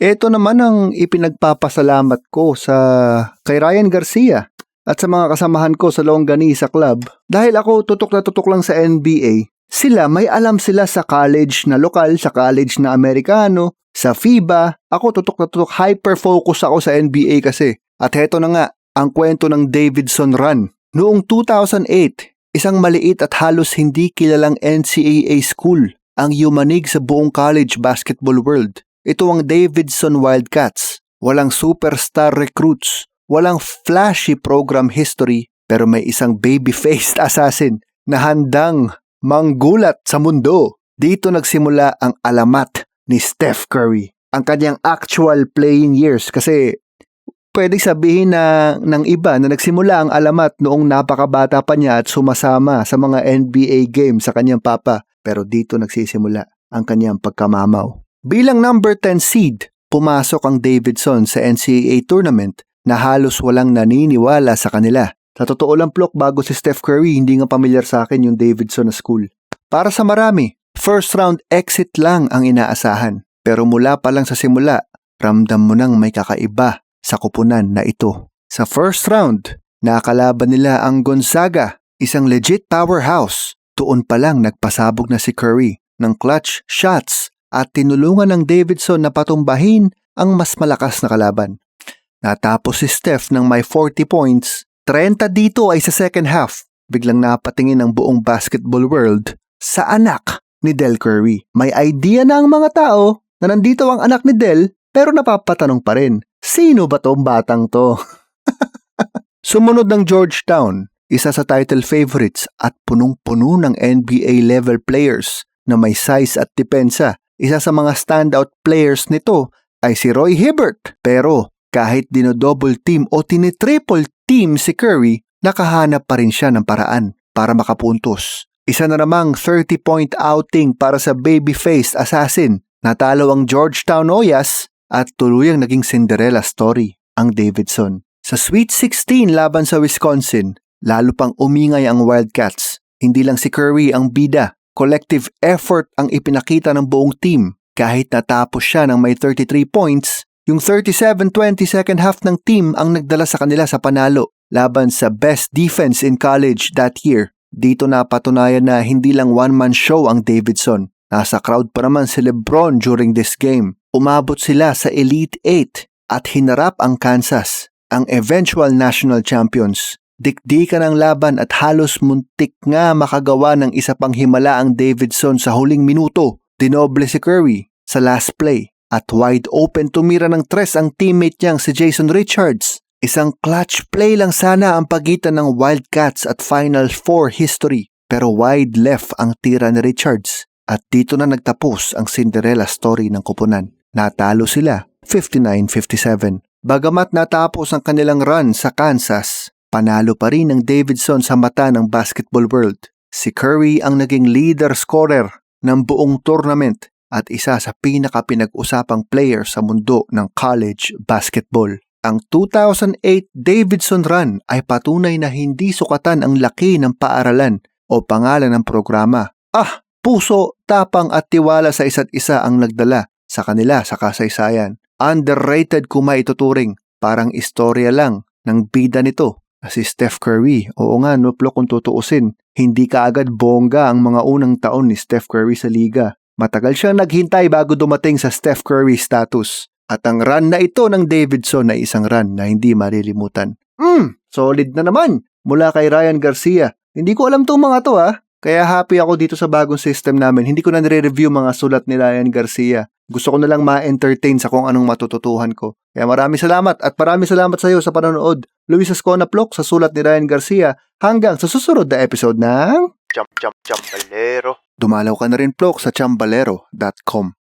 Ito naman ang ipinagpapasalamat ko kay Ryan Garcia at sa mga kasamahan ko sa Longganisa Club. Dahil ako tutok na tutok lang sa NBA, may alam sila sa college na lokal, sa college na Amerikano, sa FIBA. Ako tutok na tutok, hyper-focus ako sa NBA kasi. At heto na nga, ang kwento ng Davidson run. Noong 2008, isang maliit at halos hindi kilalang NCAA school ang yumanig sa buong college basketball world. Ito ang Davidson Wildcats. Walang superstar recruits, walang flashy program history, pero may isang baby-faced assassin na handang manggulat sa mundo. Dito nagsimula ang alamat ni Steph Curry. Ang kanyang actual playing years kasi pwedeng sabihin na ng iba na nagsimula ang alamat noong napakabata pa niya at sumasama sa mga NBA games sa kanyang papa. Pero dito nagsisimula ang kanyang pagkamamaw. Bilang number 10 seed, pumasok ang Davidson sa NCAA tournament na halos walang naniniwala sa kanila. Sa totoo lang, Plok, bago si Steph Curry, hindi nga pamilyar sa akin yung Davidson na school. Para sa marami, first round exit lang ang inaasahan. Pero mula pa lang sa simula, ramdam mo nang may kakaiba sa kupunan na ito. Sa first round, nakalaban nila ang Gonzaga, isang legit powerhouse. Tuon pa lang nagpasabog na si Curry ng clutch shots at tinulungan ng Davidson na patumbahin ang mas malakas na kalaban. Natapos si Steph ng may 40 points, 30 dito ay sa second half. Biglang napatingin ang buong basketball world sa anak ni Del Curry. May idea na ang mga tao na nandito ang anak ni Del pero napapatanong pa rin, sino ba tong batang to? Sumunod ng Georgetown, isa sa title favorites at punong-puno ng NBA level players na may size at depensa. Isa sa mga standout players nito ay si Roy Hibbert. Pero kahit dinodouble team o tinitriple team si Curry, nakahanap pa rin siya ng paraan para makapuntos. Isa na namang 30-point outing para sa baby-faced assassin. Natalo ang Georgetown Hoyas at tuluyang naging Cinderella story ang Davidson. Sa Sweet 16 laban sa Wisconsin, lalo pang umingay ang Wildcats. Hindi lang si Curry ang bida, collective effort ang ipinakita ng buong team. Kahit natapos siya ng may 33 points, yung 37-20 second half ng team ang nagdala sa kanila sa panalo laban sa best defense in college that year. Dito napatunayan na hindi lang one-man show ang Davidson. Nasa crowd pa naman si LeBron during this game. Umabot sila sa Elite 8 at hinarap ang Kansas, ang eventual national champions. Dikdikan ang laban at halos muntik nga makagawa ng isa pang himala ang Davidson sa huling minuto. Dinoble si Curry sa last play at wide open tumira ng tres ang teammate niyang si Jason Richards. Isang clutch play lang sana ang pagitan ng Wildcats at Final Four history, pero wide left ang tira ni Richards. At dito na nagtapos ang Cinderella story ng kupunan. Natalo sila 59-57. Bagamat natapos ang kanilang run sa Kansas, panalo pa rin ng Davidson sa mata ng basketball world. Si Curry ang naging leader scorer ng buong tournament at isa sa pinaka-pinag-usapang player sa mundo ng college basketball. Ang 2008 Davidson run ay patunay na hindi sukatan ang laki ng paaralan o pangalan ng programa. Puso, tapang at tiwala sa isa't isa ang nagdala sa kanila sa kasaysayan. Underrated kung maituturing, parang istorya lang ng bida nito na si Steph Curry. Oo nga, Plok, kung tutuusin, hindi kaagad bongga ang mga unang taon ni Steph Curry sa liga. Matagal siyang naghintay bago dumating sa Steph Curry status. At ang run na ito ng Davidson ay isang run na hindi malilimutan. Solid na naman mula kay Ryan Garcia. Hindi ko alam itong mga to Kaya happy ako dito sa bagong system namin. Hindi ko na nire-review mga sulat ni Ryan Garcia. Gusto ko na lang ma-entertain sa kung anong matututuhan ko. Kaya maraming salamat at maraming salamat sa iyo sa panonood. Luis Ascona Plok sa sulat ni Ryan Garcia. Hanggang sa susunod na episode ng Chambalero. Dumalaw ka na rin, Plok, sa chambalero.com.